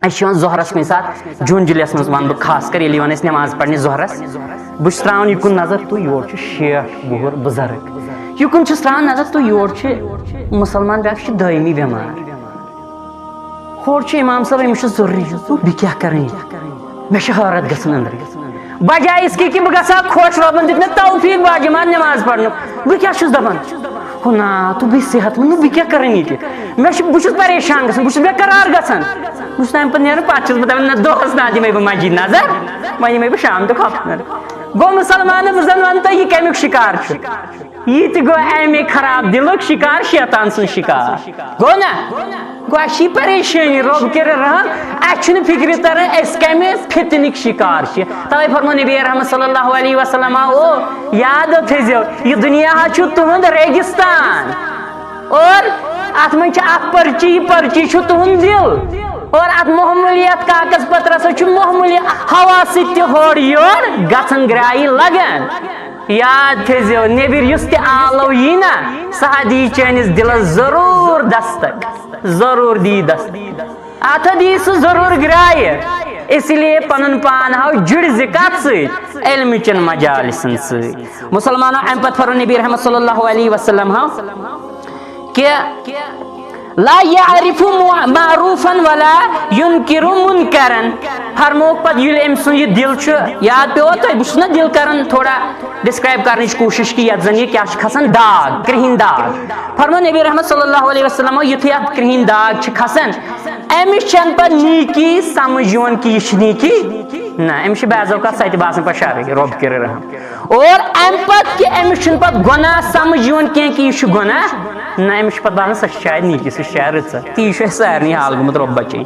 اچھا ظہرس کن سات جون جلیس مز ون بہ خاص کر ییٚلہِ یِوان ٲسۍ نماز پرنہِ ظہرس بہٕ چھُس تراوان یِکُن نظر تو یور چھُ 60 وُہُر بُزرگ یِکُن چھُس تراوان نظر تو یور چھُ مُسلمان بیاکھ چھُ دٲیمی بٮ۪مار ہور چھُ امام صٲب أمِس چھُ ضروٗری بہٕ کیٛاہ کرٕ مےٚ چھِ حٲرت گژھان أنٛدرٕ بجائے اس کی بہٕ گژھٕ ہا خۄش رۄبن دیُت مےٚ توفیٖق باجماعت نماز پرنُک بہٕ کیٛاہ چھُس دپان ہُہ نا تو بہٕ صحت مند بہٕ کیٛاہ کرٕ ییٚتہِ بہٕ چھُس پریشان گژھان بہٕ چھُس بے قرار گژھان بہٕ چھُس تمہِ پتہٕ نیران پتہٕ چھُس بہٕ دپان نہ دۄہس نا دِمے بہٕ مسجد نظر وۄنۍ یِمے بہٕ شام دۄہ ہفتہٕ گوٚو مُسلمانن بہٕ زن ونہٕ تۄہہِ یہِ کمیُک شِکار چھُ یہِ تہِ گوٚو امے خراب دلُک شِکار شیطان سُنٛد شِکار گوٚو نا گوٚو اَسہِ چھِ پریشٲنی رۄب کٔرِنۍ رحم اَسہِ چھُنہٕ فِکرِ تران أسۍ کمہِ فتنٕکۍ شِکار چھِ توے فرمو نبی رحمت صلی اللہ علیہ وسلم او یاد تھٲیزیو یہِ دُنیا حظ چھُ تُہُنٛد ریگِستان اور اتھ منٛز چھِ اکھ پرچی یہِ پرچی چھُ تُہُنٛد دل اور ات معموٗلی اتھ کاغذ پترس چھُ معموٗلی ہوا سۭتۍ تہِ ہورٕ یور گژھان گرایہِ لگان یاد تھٲیزیو نیبر یُس تہِ آلو یی نا سُہ دی چٲنِس دلس ضروٗر دستک ضروٗر دی دستک اتھ دی سُہ ضروٗر گرایہِ اسی لیے پنُن پان ہاو جُڑزِ کتھ سۭتۍ علمٕچن مجالسن سۭتۍ مُسلمانو امہِ پتہٕ فرمو نبی رحمت صلی اللہ علیہ وسلم ہاو کہ لا يعرف معروفا ولا ينكر منكرا فرموک پتہٕ ییٚلہِ أمۍ سُنٛد یہِ دل چھُ یاد پیٚووا تۄہہِ بہٕ چھُس نا دل کران تھوڑا ڈسکرائب کرنٕچ کوٗشش کہ یتھ زن یہِ کیاہ چھُ کھسان داغ کرٛہِنۍ داغ فرمو نبی رحمت صلی اللہ علیہ وسلم یُتھُے اتھ کرٛہِنۍ داغ چھِ کھسان أمِس چھنہٕ پتہٕ نیٖکی سمجھ یِوان کہ یہِ چھِ نیٖکی نہ أمِس چھِ بعض اوقات سۄ تہِ باسان پتہٕ شرٕے رۄب کٔرِنۍ رحم اور امہِ پتہٕ کہ أمِس چھُنہٕ پتہٕ گۄناہ سمجھ یِوان کینٛہہ کہ یہِ چھُ گۄناہ نہ أمِس چھُ پتہٕ باسان سۄ چھِ شاید نیٖکی سۄ چھِ شاید رٕژ تی چھُ اسہِ سارنٕے حال گوٚمُت رۄب بچٲیِن